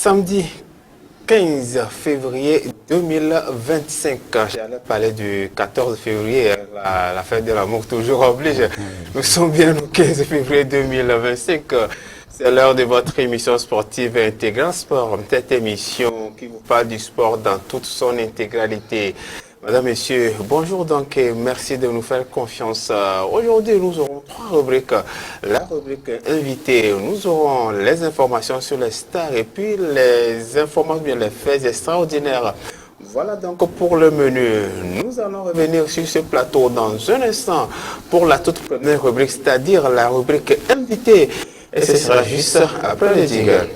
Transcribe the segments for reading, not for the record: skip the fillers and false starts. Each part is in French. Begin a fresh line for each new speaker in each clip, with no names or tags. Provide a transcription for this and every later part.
Samedi 15 février 2025. J'allais parler du 14 février, la fête de l'amour toujours oblige. Nous sommes bien au 15 février 2025. C'est l'heure de votre émission sportive Intégral Sport. Cette émission qui vous parle du sport dans toute son intégralité. Madame, Messieurs, bonjour donc et merci de nous faire confiance. Aujourd'hui, nous aurons trois rubriques. La rubrique invité, nous aurons les informations sur les stars et puis les informations, les faits extraordinaires. Voilà donc pour le menu. Nous allons revenir sur ce plateau dans un instant pour la toute première rubrique, c'est-à-dire la rubrique invité. Et ce sera juste après le jingle.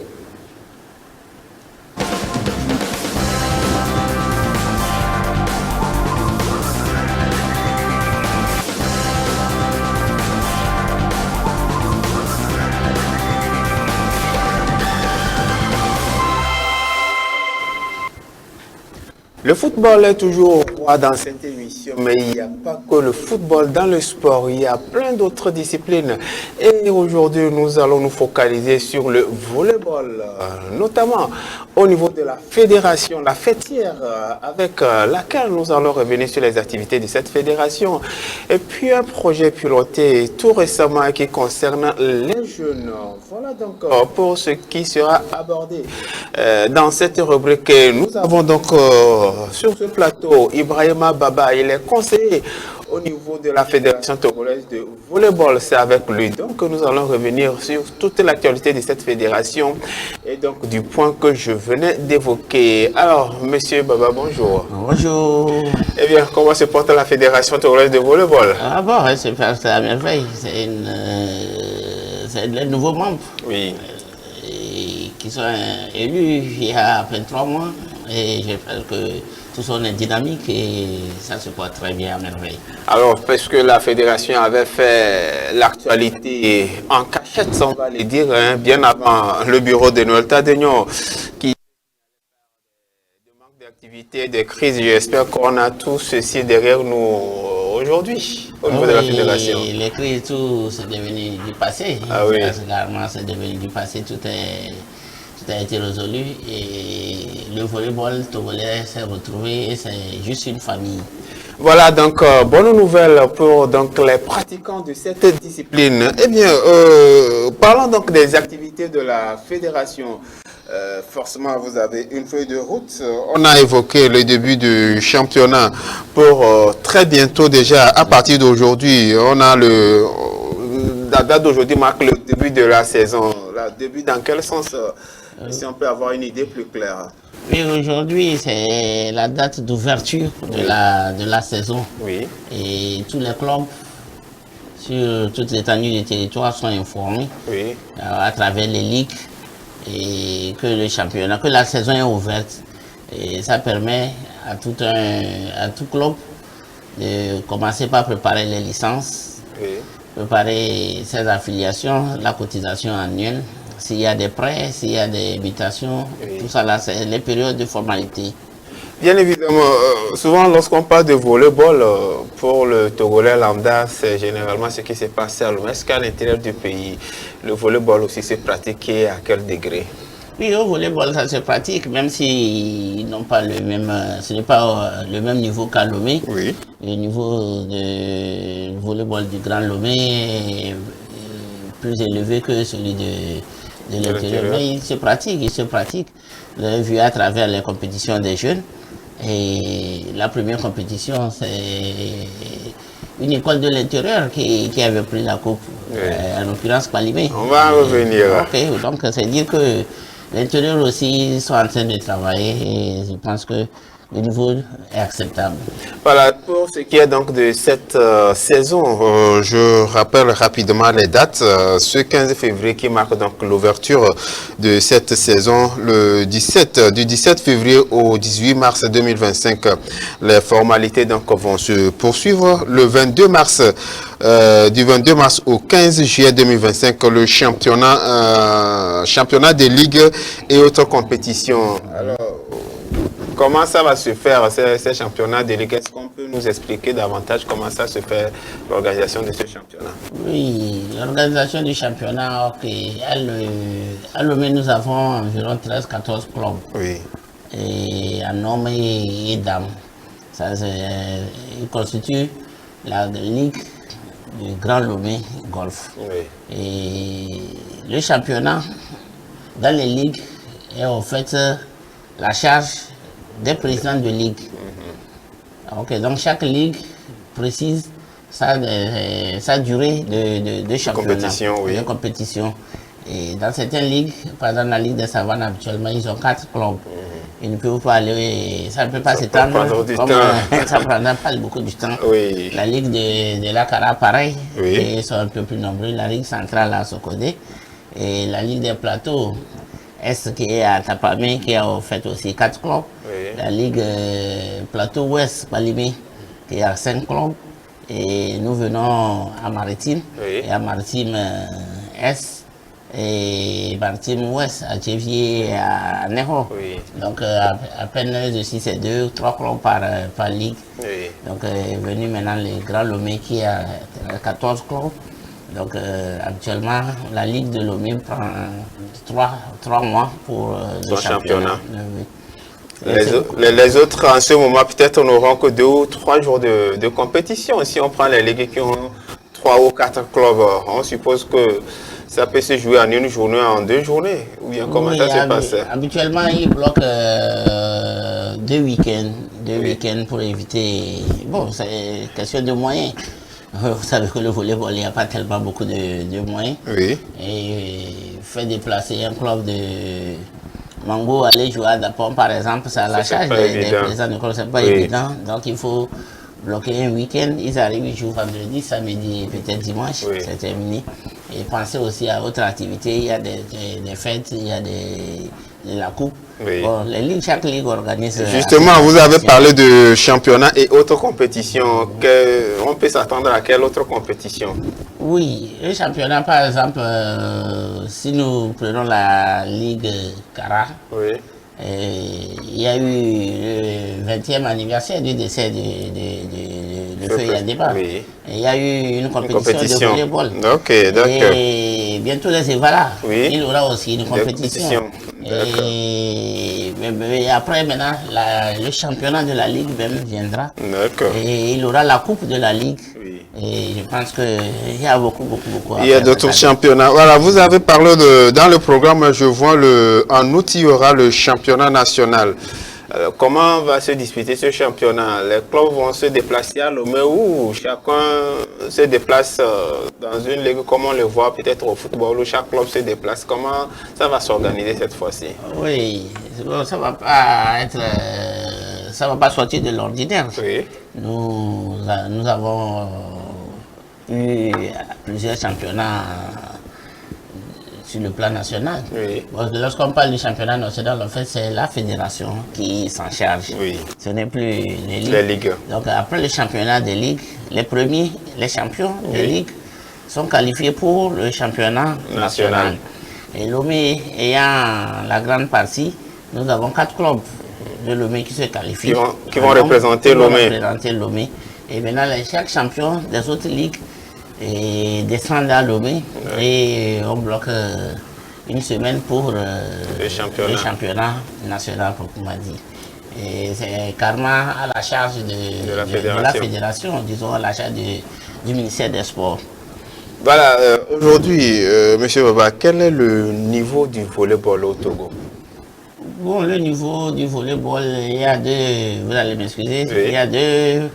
Le football est toujours roi dans cette émission, mais il n'y a pas que le football dans le sport, il y a plein d'autres disciplines. Et aujourd'hui, nous allons nous focaliser sur le volleyball, notamment au niveau de la fédération, la fêtière, avec laquelle nous allons revenir sur les activités de cette fédération. Et puis un projet piloté tout récemment qui concerne les jeunes. Voilà donc pour ce qui sera abordé dans cette rubrique. Nous avons donc sur ce plateau, Ibrahima Baba, il est conseiller au niveau de la Fédération togolaise de volleyball. C'est avec lui donc que nous allons revenir sur toute l'actualité de cette fédération et donc du point que je venais d'évoquer. Alors, monsieur Baba, bonjour.
Bonjour.
Eh bien, comment se porte la Fédération togolaise de volleyball?
Ah bon, c'est à merveille. C'est les nouveaux membres.
Oui.
Qui sont élus il y a à peine 3 mois. Et j'espère que tout ça est dynamique et ça se porte très bien à merveille. Alors,
parce que la fédération avait fait l'actualité en cachette, on va le dire, hein, bien avant le bureau de Noël Tadegno, qui manque d'activité, de crise. J'espère qu'on a tout ceci derrière nous aujourd'hui, au niveau de la fédération.
Les crises, tout c'est devenu du passé.
Ah oui.
Clairement, c'est devenu du passé, tout a été résolu et le volleyball togolais s'est retrouvé et c'est juste une famille.
Voilà donc bonne nouvelle pour donc les pratiquants de cette discipline. Eh bien, parlons donc des activités de la fédération. Forcément, vous avez une feuille de route. On a évoqué le début du championnat pour très bientôt déjà, à partir d'aujourd'hui. On a la date d'aujourd'hui marque le début de la saison. Le début dans quel sens? Si on peut avoir une idée plus claire.
Oui, aujourd'hui, c'est la date d'ouverture de la saison. Oui. Et tous les clubs sur toute l'étendue du territoire sont informés à travers les ligues et que le championnat, que la saison est ouverte. Et ça permet à tout club de commencer par préparer les licences, préparer ses affiliations, la cotisation annuelle. S'il y a des prêts, s'il y a des invitations, tout ça là, c'est les périodes de formalité.
Bien évidemment, souvent lorsqu'on parle de volleyball, pour le Togolais lambda, c'est généralement ce qui s'est passé à l'ouest. Est-ce qu'à l'intérieur du pays, le volleyball aussi s'est pratiqué à quel degré?
Oui, au volleyball, ça se pratique, même si n'ont pas le même, ce n'est pas le même niveau qu'à Lomé. Oui. Le niveau de volleyball du Grand Lomé est plus élevé que celui de l'intérieur, mais il se pratique. Vous avez vu à travers les compétitions des jeunes. Et la première compétition, c'est une école de l'intérieur qui avait pris la coupe, en l'occurrence Palimé.
On va revenir.
Ok, donc c'est dire que l'intérieur aussi sont en train de travailler et je pense que le niveau est acceptable.
Voilà, pour ce qui est donc de cette saison, je rappelle rapidement les dates. Ce 15 février qui marque donc l'ouverture de cette saison, du 17 février au 18 mars 2025. Les formalités donc vont se poursuivre. Le 22 mars, du 22 mars au 15 juillet 2025, le championnat des ligues et autres compétitions. Alors, comment ça va se faire, ces championnats de Ligue? Est-ce qu'on peut nous expliquer davantage comment ça se fait, l'organisation de ce championnat?
Oui, l'organisation du championnat, ok. À Lomé, nous avons environ 13-14 clubs.
Oui.
Et en hommes et dames. Ça, il constitue la Ligue du Grand Lomé Golf.
Oui.
Et le championnat, dans les ligues, est en fait la charge des présidents de ligue. Ok, donc chaque ligue précise sa durée de championnat, de compétition. Et dans certaines ligues, par exemple la Ligue des Savanes, actuellement, ils ont 4 clubs. Ils ne peuvent pas aller, ça ne peut pas s'étendre, ça prendra pas beaucoup de temps.
Oui.
La Ligue de l'Akara, pareil,
oui.
ils sont un peu plus nombreux. La Ligue centrale à Sokodé et la Ligue des plateaux, Est qui est à Tapamé, qui a fait aussi 4 clubs. Oui. La Ligue plateau ouest, Balimé, qui a 5 clubs. Et nous venons à Maritime, oui. Et à Maritime Est. Et Maritime Ouest, à Tchévier, à Neho. Oui. Donc à peine de 6 et 2, 3 clubs par ligue. Oui. Donc venu maintenant le Grand Lomé qui a 14 clubs. Donc actuellement la Ligue de Lomé prend 3 mois pour le championnat.
Les autres en ce moment peut-être n'auront que 2 ou 3 jours de compétition. Si on prend les ligues qui ont 3 ou 4 clubs, on suppose que ça peut se jouer en une journée, en 2 journées, ou bien comment ça se passe?
Habituellement, ils bloquent 2 week-ends, week-ends pour éviter. Bon, c'est question de moyens. Vous savez que le volleyball, il n'y a pas tellement beaucoup de moyens. Oui. Et fait déplacer un club de Mango, aller jouer à Dapon, par exemple, c'est à la charge des présidents de club, c'est pas évident. Donc il faut bloquer un week-end, ils arrivent, ils jouent vendredi, samedi et peut-être dimanche, c'est terminé. Et pensez aussi à autre activité, il y a des fêtes, il y a de la coupe. Oui. Bon, chaque ligue organise.
Justement, vous avez parlé de championnat et autres compétitions. On peut s'attendre à quelle autre compétition?
Oui, le championnat, par exemple, si nous prenons la Ligue Cara, oui. Il y a eu le 20e anniversaire du décès de Feu Yadeba. Oui. Il y a eu une compétition de volleyball.
Ok, d'accord.
Et bientôt les Evala, oui. Il y aura aussi une compétition. Et après, maintenant, le championnat de la Ligue même viendra. D'accord. Et il y aura la Coupe de la Ligue. Oui. Et je pense qu'il y a beaucoup à
Il y a d'autres championnats. Voilà, vous avez parlé dans le programme, je vois en août, il y aura le championnat national. Alors, comment va se disputer ce championnat? Les clubs vont se déplacer à Lomé ou chacun se déplace dans une ligue comme on le voit peut-être au football où chaque club se déplace? Comment ça va s'organiser cette fois-ci?
Oui, ça va pas sortir de l'ordinaire. Oui. Nous avons eu plusieurs championnats sur le plan national. Oui. Lorsqu'on parle du championnat national, en fait, c'est la fédération qui s'en charge. Oui. Ce n'est plus les ligues. Donc, après le championnat des ligues, les premiers, les champions des ligues sont qualifiés pour le championnat national. Et Lomé ayant la grande partie, nous avons 4 clubs de Lomé qui se qualifient.
Qui vont représenter
Lomé. Et maintenant, chaque champion des autres ligues descend à Lomé et on bloque une semaine pour le championnat national, proprement dit. Et c'est carrément à la charge de la fédération, disons à la charge du ministère des Sports.
Voilà, aujourd'hui, M. Baba, quel est le niveau du volleyball au Togo?
Bon, le niveau du volleyball, il y a vous allez m'excuser, il y a 2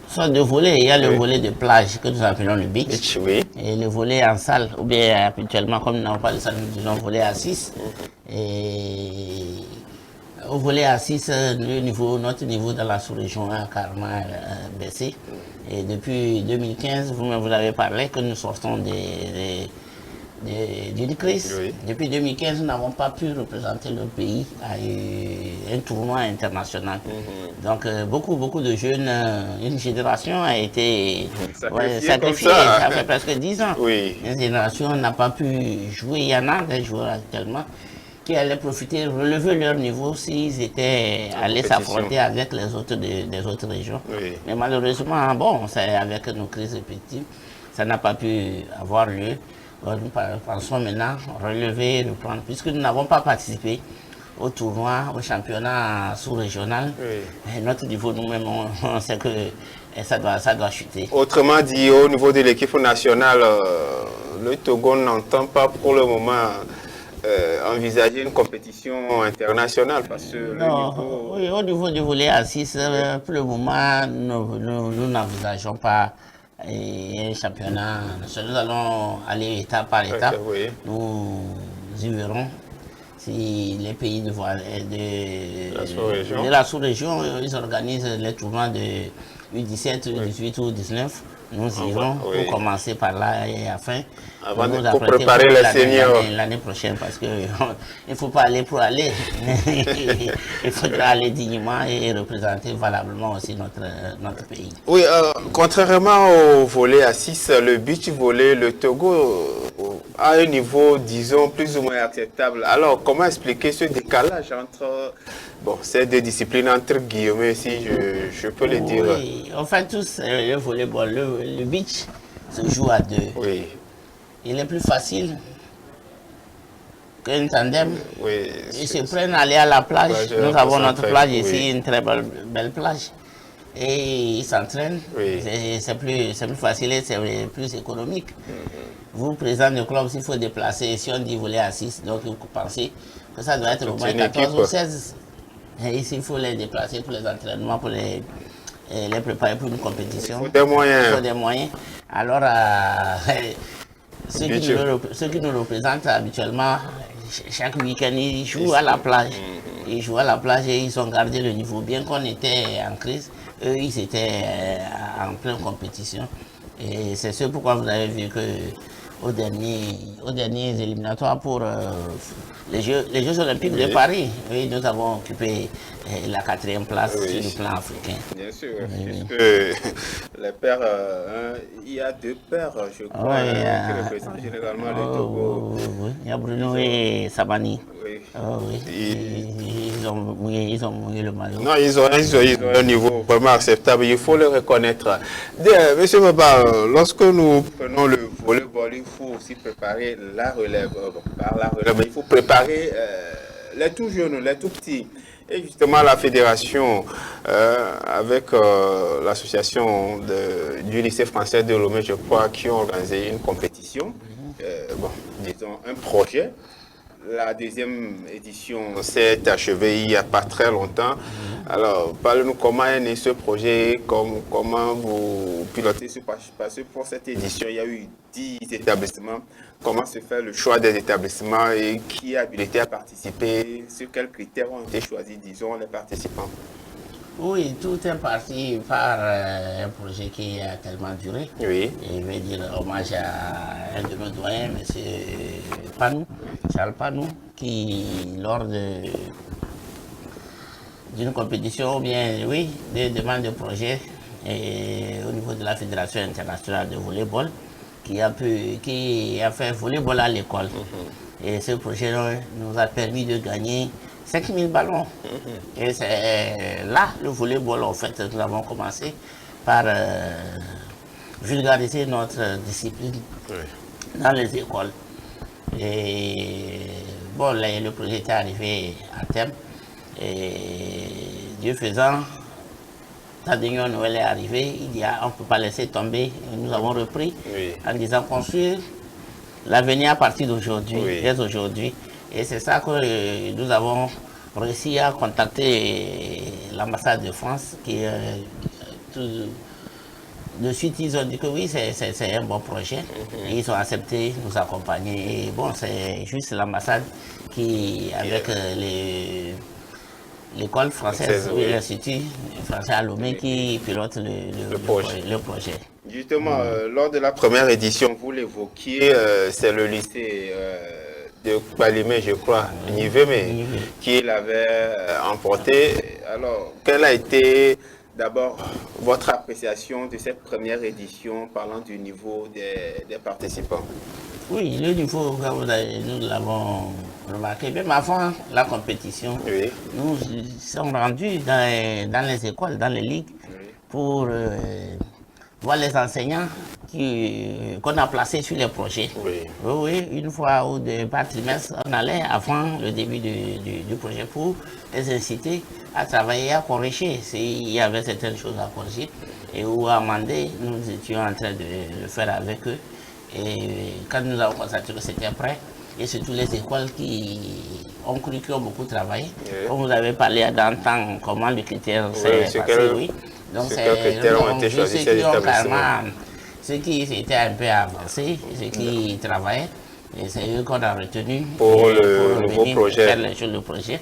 sortes de volets. Il y a le volet de plage que nous appelons le beach, et le volet en salle, ou bien habituellement, comme nous n'avons pas de salle, nous disons volet à 6. Et au volet à 6, notre niveau dans la sous-région a carrément baissé. Et depuis 2015, vous avez parlé que nous sortons d'une crise. Oui. Depuis 2015, nous n'avons pas pu représenter le pays à un tournoi international. Donc, beaucoup de jeunes, une génération a été sacrifiée. Ça fait presque 10 ans. Oui. Une génération n'a pas pu jouer. Il y en a des joueurs actuellement qui allaient profiter, relever leur niveau s'ils étaient allés s'affronter avec les autres des autres régions. Oui. Mais malheureusement, bon, avec nos crises répétitives, ça n'a pas pu avoir lieu. Nous pensons maintenant relever, reprendre, puisque nous n'avons pas participé au tournoi, au championnat sous-régional. Oui. Notre niveau, nous-mêmes, on sait que ça doit chuter.
Autrement dit, au niveau de l'équipe nationale, le Togo n'entend pas pour le moment envisager une compétition internationale parce que
oui, au niveau du volley à 6, pour le moment, nous n'envisageons pas un championnat national. Nous allons aller étape par étape. Oui. Nous y verrons si les pays de la sous-région, ils organisent les tournois de U17, U18 ou U19. Nous irons pour commencer par là et pour
préparer les seniors
l'année prochaine parce qu'il ne faut pas aller pour aller. Il faudra aller dignement et représenter valablement aussi notre pays.
Oui, contrairement au volley à 6, le beach volley, le Togo a un niveau, disons, plus ou moins acceptable. Alors, comment expliquer ce décalage entre ces deux disciplines, entre guillemets, si je peux le dire?
Oui, enfin tous, le volleyball, le beach se joue à deux. Oui. Il est plus facile qu'un tandem. Oui, ils se prennent à aller à la plage. Nous avons notre plage ici, une très belle plage. Et ils s'entraînent. Oui. C'est plus facile et c'est plus économique. Vous, président du club, s'il faut déplacer, si on dit voler à 6, donc vous pensez que ça doit être au moins 14 ou 16. Et ici, il faut les déplacer pour les entraînements, pour les préparer pour une compétition.
Il faut des moyens.
Il faut des moyens. Alors, ceux qui nous représentent habituellement, chaque week-end, ils jouent à la plage. Ils jouent à la plage et ils ont gardé le niveau. Bien qu'on était en crise, eux, ils étaient en pleine compétition. Et c'est ce pourquoi vous avez vu que aux derniers éliminatoires pour les Jeux Olympiques de Paris, oui, nous avons occupé la 4e place sur le plan africain.
Bien sûr, puisque les pères, il y a 2 pères, je crois, qui représentent généralement le Togo.
Il y a Bruno et Sabani. Oui. Ils ont mouillé le maillot.
Non, ils ont un niveau vraiment acceptable, il faut le reconnaître. Monsieur Maba, lorsque nous prenons le volleyball, il faut aussi préparer la relève. Par la relève, il faut préparer les tout jeunes, les tout petits. Et justement, la fédération, avec l'association du lycée français de Lomé, je crois, qui ont organisé une compétition, disons un projet. La 2e édition s'est achevée il n'y a pas très longtemps. Alors, parlez-nous comment est né ce projet, comment vous pilotez ce projet. Parce que pour cette édition, il y a eu 10 établissements. Comment se fait le choix des établissements et qui est habilité à participer? Sur quels critères ont été choisis, disons, les participants?
Oui, tout est parti par un projet qui a tellement duré. Oui. Et je vais dire hommage à un de nos doyens, M. Panou, Charles Panou, qui, lors d'une compétition, ou bien, oui, des demandes de projet au niveau de la Fédération internationale de volleyball, qui a fait volleyball à l'école. Et ce projet nous a permis de gagner 5000 ballons. Et c'est là, le volleyball, en fait, nous avons commencé par vulgariser notre discipline dans les écoles. Et bon, là, le projet était arrivé à terme. Et Dieu faisant, Tadegno Noël est arrivé, il dit on ne peut pas laisser tomber. Nous avons repris en disant construire l'avenir à partir d'aujourd'hui, dès aujourd'hui. Et c'est ça que nous avons réussi à contacter l'ambassade de France qui de suite ils ont dit que oui, c'est un bon projet. Et ils ont accepté de nous accompagner. Et bon, c'est juste l'ambassade qui, avec l'école française, l'Institut français à Lomé qui pilote le projet.
Justement, lors de la première édition, vous l'évoquiez, c'est le lycée de Balimé, je crois, Niveme, qui l'avait emporté. Alors, quelle a été D'abord, votre appréciation de cette première édition parlant du niveau des participants.
Oui, le niveau, nous l'avons remarqué, même avant la compétition, oui. Nous sommes rendus dans les écoles, dans les ligues, oui. Pour voir les enseignants qu'on a placés sur les projets. Oui. Oui, une fois ou deux par trimestre, on allait avant le début du projet pour les inciter à travailler, à corriger s'il y avait certaines choses à corriger. Et ou à amender, nous étions en train de le faire avec eux. Et quand nous avons constaté que c'était prêt, et surtout les écoles qui ont cru, qui ont beaucoup travaillé, oui. Comme vous avez parlé dans le temps, comment le critère s'est passé, oui. Donc c'est ceux qui étaient un peu avancés, ceux qui travaillaient, et c'est eux qu'on a retenu
pour le nouveau projet.
Faire les choses, le projet.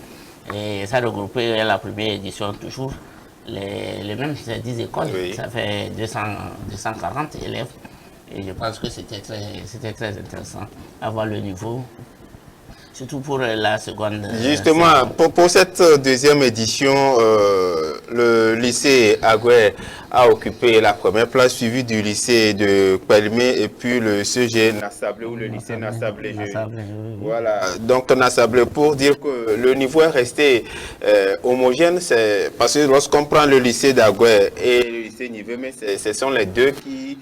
Et ça regroupait la première édition toujours les mêmes 10 écoles, oui. Ça fait 240 élèves. Et je pense que c'était très intéressant à voir le niveau, surtout pour la seconde.
Justement, pour cette deuxième édition, le lycée Agoué a occupé la première place, suivi du lycée de Pelmé et puis le CG Nassablé ou le lycée Nassablé. Voilà, donc Nassablé, pour dire que le niveau est resté homogène, c'est parce que lorsqu'on prend le lycée d'Agoué et le lycée Nivé, ce sont les deux qui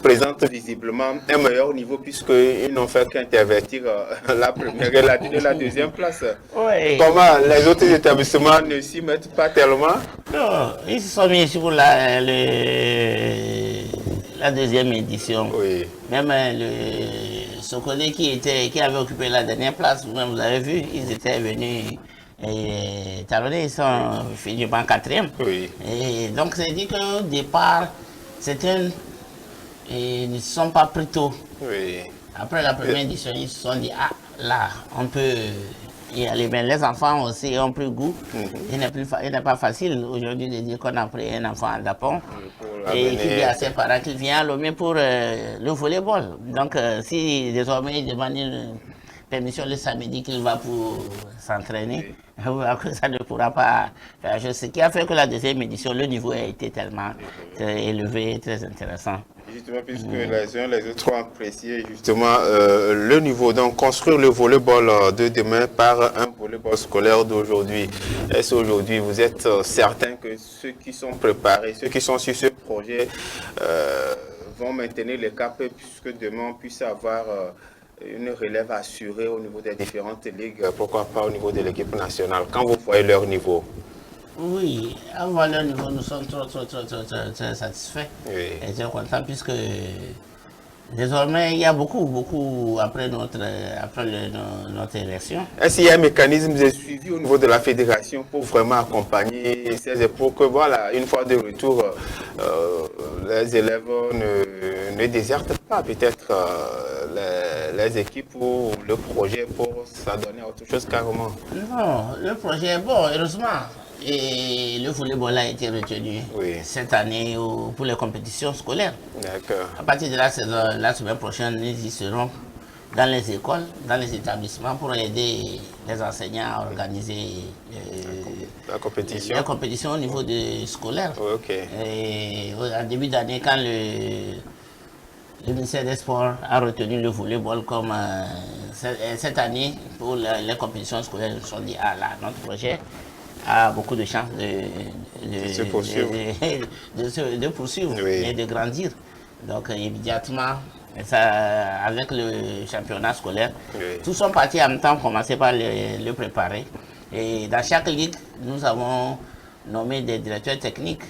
présente visiblement un meilleur niveau puisqu'ils n'ont fait qu'intervertir la première et la deuxième place. Oui. Comment les autres établissements ne s'y mettent pas tellement?
Non, ils se sont mis sur la deuxième édition. Oui. Même le Sokolé qui avait occupé la dernière place, vous avez vu, ils étaient venus talonner, ils sont finis en 4e. Oui. Et donc c'est dit qu'au départ, c'était et ils ne se sont pas pris tôt. Oui. Après la première édition, ils se sont dit, ah, là, on peut y aller. Mais les enfants aussi ont pris goût. Il n'est pas facile aujourd'hui de dire qu'on a pris un enfant à Dapon et qu'il dit à ses parents qu'il vient à Lomé pour le volleyball. Donc, si désormais il demande une permission le samedi qu'il va pour s'entraîner, ça ne pourra pas faire. Ce qui a fait que la deuxième édition, le niveau a été tellement élevé, très intéressant.
Justement, puisque les uns les autres ont apprécié justement le niveau. Donc, construire le volleyball de demain par un volleyball scolaire d'aujourd'hui. Est-ce aujourd'hui, vous êtes certain que ceux qui sont préparés, ceux qui sont sur ce projet vont maintenir le cap puisque demain on puisse avoir une relève assurée au niveau des différentes ligues, pourquoi pas au niveau de l'équipe nationale, quand vous voyez leur niveau?
Oui, à voir leur niveau, nous sommes très satisfaits. Oui. Et très contents puisque désormais il y a beaucoup après notre élection.
Est-ce qu'il y a un mécanisme de suivi au niveau de la fédération pour vraiment accompagner ces pour que voilà, une fois de retour, les élèves ne désertent pas peut-être les équipes ou le projet pour s'adonner à autre chose carrément?
Non, le projet est bon, heureusement. Et le volleyball a été retenu cette année pour les compétitions scolaires. D'accord. À partir de la semaine prochaine, nous y serons dans les écoles, dans les établissements pour aider les enseignants à organiser
la compétition.
La compétition au niveau scolaire. Okay. Et en début d'année, quand le ministère des Sports a retenu le volleyball comme cette année pour les compétitions scolaires, nous nous sommes dit, ah là, notre projet a beaucoup de chances de poursuivre et de grandir. Donc immédiatement, avec le championnat scolaire, tous sont partis en même temps, commencer par le préparer. Et dans chaque ligue, nous avons nommé des directeurs techniques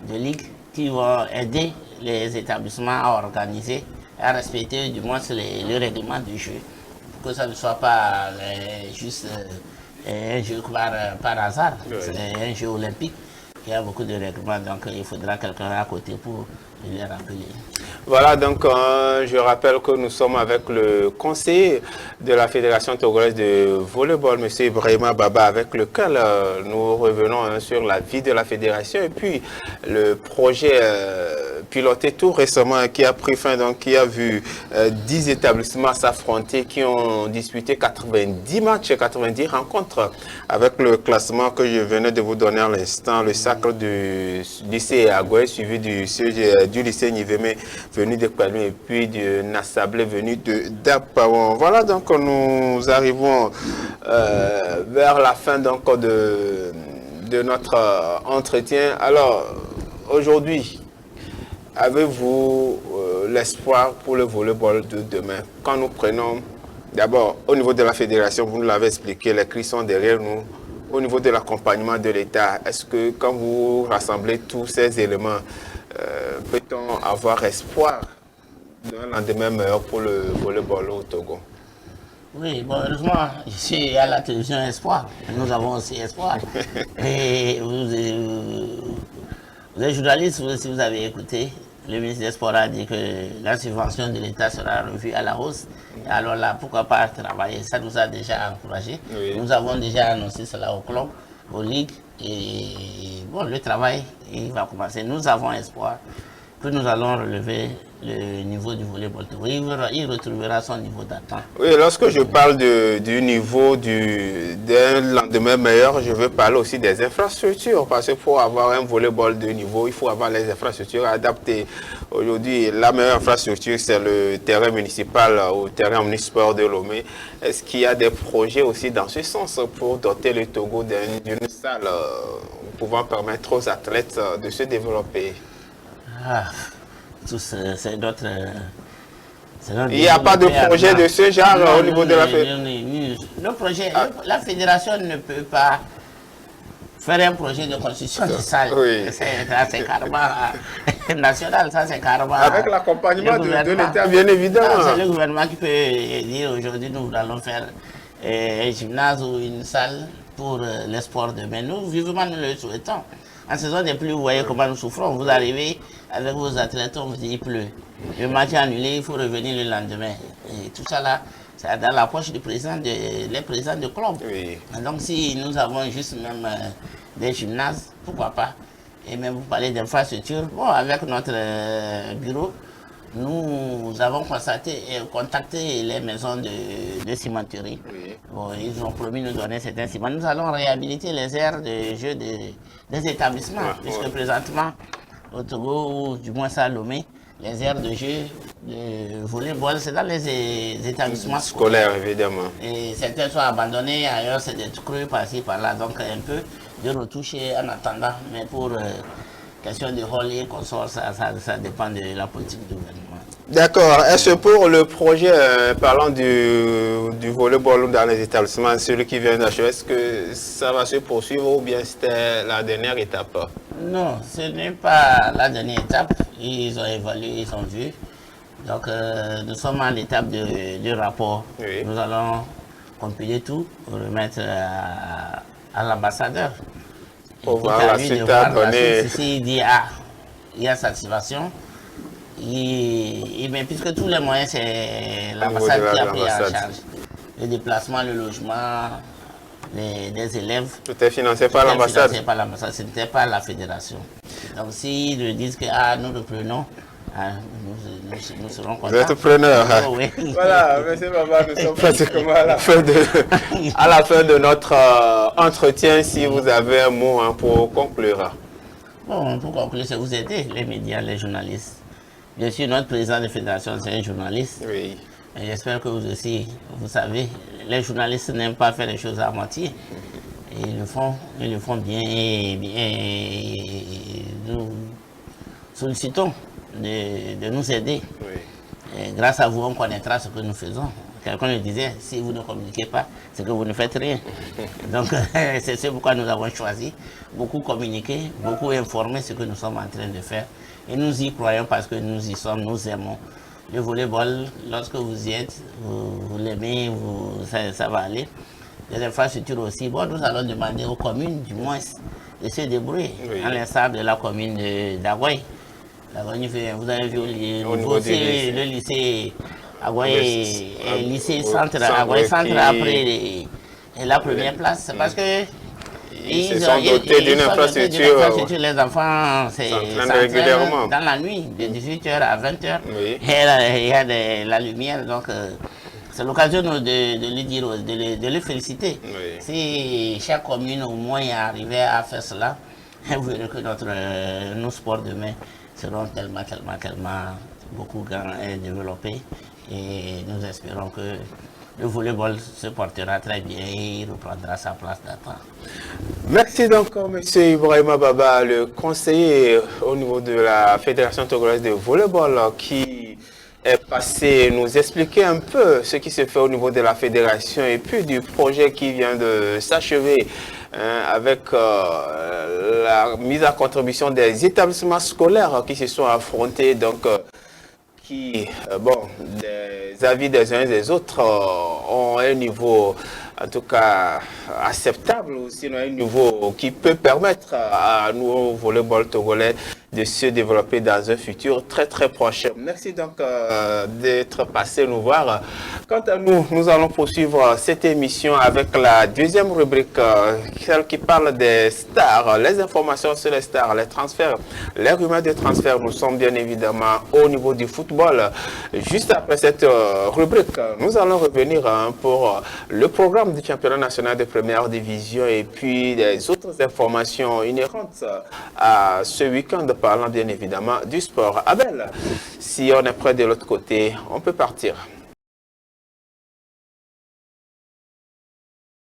de ligue qui vont aider les établissements à organiser, à respecter du moins le règlement du jeu, pour que ça ne soit pas juste un jeu par hasard. C'est un jeu olympique qui a beaucoup de règlements, donc il faudra quelqu'un à côté pour les rappeler.
Voilà, donc je rappelle que nous sommes avec le conseiller de la Fédération togolaise de volleyball, M. Ibrahima Baba, avec lequel nous revenons sur la vie de la fédération et puis le projet piloté tout récemment, qui a pris fin, donc qui a vu 10 établissements s'affronter, qui ont disputé 90 matchs, 90 rencontres, avec le classement que je venais de vous donner à l'instant, le sacre du lycée Agoué, suivi du lycée Niveme, venu de Koualou, et puis du Nassablé, venu de Dapawan. Voilà, donc nous arrivons vers la fin donc, de notre entretien. Alors, aujourd'hui, avez-vous l'espoir pour le volleyball de demain? Quand nous prenons, d'abord, au niveau de la fédération, vous nous l'avez expliqué, les cris sont derrière nous. Au niveau de l'accompagnement de l'État, est-ce que quand vous rassemblez tous ces éléments, peut-on avoir espoir d'un lendemain meilleur pour le volleyball au Togo?
Oui, bon, heureusement, ici à la télévision Espoir, nous avons aussi Espoir. Et vous êtes journaliste, si vous avez écouté, le ministre des Sports a dit que la subvention de l'État sera revue à la hausse. Alors là, pourquoi pas travailler? Ça nous a déjà encouragés. Oui. Nous avons déjà annoncé cela au club, aux ligues. Et bon, le travail, il va commencer. Nous avons espoir que nous allons relever le niveau du volleyball. Il retrouvera son niveau d'attente.
Oui, lorsque je parle du niveau d'un lendemain meilleur, je veux parler aussi des infrastructures. Parce que pour avoir un volleyball de niveau, il faut avoir les infrastructures adaptées. Aujourd'hui, la meilleure infrastructure, c'est le terrain municipal au terrain omnisport de Lomé. Est-ce qu'il y a des projets aussi dans ce sens pour doter le Togo d'une salle pouvant permettre aux athlètes de se développer?
C'est d'autres.
Il n'y a pas de projet de ce genre au niveau de la fédération.
Le projet, la fédération ne peut pas faire un projet de construction de salle.
Oui.
C'est carrément national, ça c'est carrément.
Avec l'accompagnement de l'État, bien évidemment.
C'est le gouvernement qui peut dire aujourd'hui nous allons faire un gymnase ou une salle pour les sports demain. Nous, vivement, nous le souhaitons. En saison des pluies, vous voyez comment nous souffrons. Vous arrivez avec vos athlètes, on vous dit il pleut. Le match est annulé, il faut revenir le lendemain. Et tout ça là, c'est dans la poche du président les présidents de club. Oui. Donc si nous avons juste même des gymnases, pourquoi pas? Et même vous parlez d'infrastructure. Bon, avec notre bureau, nous avons constaté et contacté les maisons de cimenterie. Oui. Bon, ils ont promis de nous donner certains ciments. Nous allons réhabiliter les aires de jeu des établissements, puisque présentement, au Togo, ou du moins à Lomé, les aires de jeu de volleyball, c'est dans les établissements
scolaires, évidemment.
Et certains sont abandonnés, ailleurs c'est des creux par-ci, par-là, donc un peu de retoucher en attendant. Mais pour question de hall et consorts, ça dépend de la politique du gouvernement.
D'accord. Est-ce pour le projet, parlant du volleyball dans les établissements, celui qui vient d'achever, est-ce que ça va se poursuivre ou bien c'était la dernière étape?
Non, ce n'est pas la dernière étape. Ils ont évalué, ils ont vu. Donc, nous sommes à l'étape du rapport. Oui. Nous allons compiler tout, remettre à l'ambassadeur.
Pour voir la suite à donner.
S'il dit il y a satisfaction. Mais puisque tous les moyens, c'est l'ambassade qui a pris en charge. Le déplacement, le logement, des élèves.
Tout est financé par l'ambassade.
Financé par l'ambassade, ce n'était pas la fédération. Donc s'ils disent que nous reprenons, nous serons contents.
Vous êtes preneur.
Oh, oui.
Voilà, monsieur Baba, nous sommes pratiquement à la fin de notre entretien. Si vous avez un mot pour conclure.
Bon, pour conclure, c'est vous aider, les médias, les journalistes. Bien sûr, notre président de fédération, c'est un journaliste. Oui. J'espère que vous aussi, vous savez, les journalistes n'aiment pas faire les choses à moitié. Et ils le font bien et nous sollicitons de nous aider. Oui. Et grâce à vous, on connaîtra ce que nous faisons. Quelqu'un le disait, si vous ne communiquez pas, c'est que vous ne faites rien. Donc, c'est pourquoi nous avons choisi beaucoup communiquer, beaucoup informer ce que nous sommes en train de faire. Et nous y croyons parce que nous y sommes, nous aimons. Le volleyball, lorsque vous y êtes, vous l'aimez, ça va aller. Les infrastructures aussi. Bon, nous allons demander aux communes, du moins, de se débrouiller. Oui. À l'instar de la commune d'Agoué. Vous avez vu le lycée Agoué, lycée centre, Agoué centre après la première place. C'est parce que
Ils se sont dotés d'une infrastructure.
Les enfants s'entraînent régulièrement. Dans la nuit, de 18h à 20h. Oui. Et il y a la lumière, donc c'est l'occasion de lui dire, de les féliciter. Oui. Si chaque commune au moins arrivait à faire cela, vous verrez que nos sports demain seront tellement beaucoup grands et développés. Et nous espérons que le volleyball se portera très bien et il reprendra sa place d'attente.
Merci donc, M. Ibrahima Baba, le conseiller au niveau de la Fédération togolaise de volleyball, qui est passé nous expliquer un peu ce qui se fait au niveau de la fédération et puis du projet qui vient de s'achever avec la mise à contribution des établissements scolaires qui se sont affrontés, donc qui, des avis des uns et des autres ont un niveau, en tout cas, acceptable, ou sinon un niveau qui peut permettre à nous, au volleyball togolais, de se développer dans un futur très très proche. Merci donc d'être passé nous voir. Quant à nous, nous allons poursuivre cette émission avec la deuxième rubrique, celle qui parle des stars, les informations sur les stars, les transferts, les rumeurs de transferts. Nous sommes bien évidemment au niveau du football. Juste après cette rubrique, nous allons revenir pour le programme du championnat national de première division et puis des autres informations inhérentes à ce week-end, parlant bien évidemment du sport. Abel, si on est près de l'autre côté, on peut partir.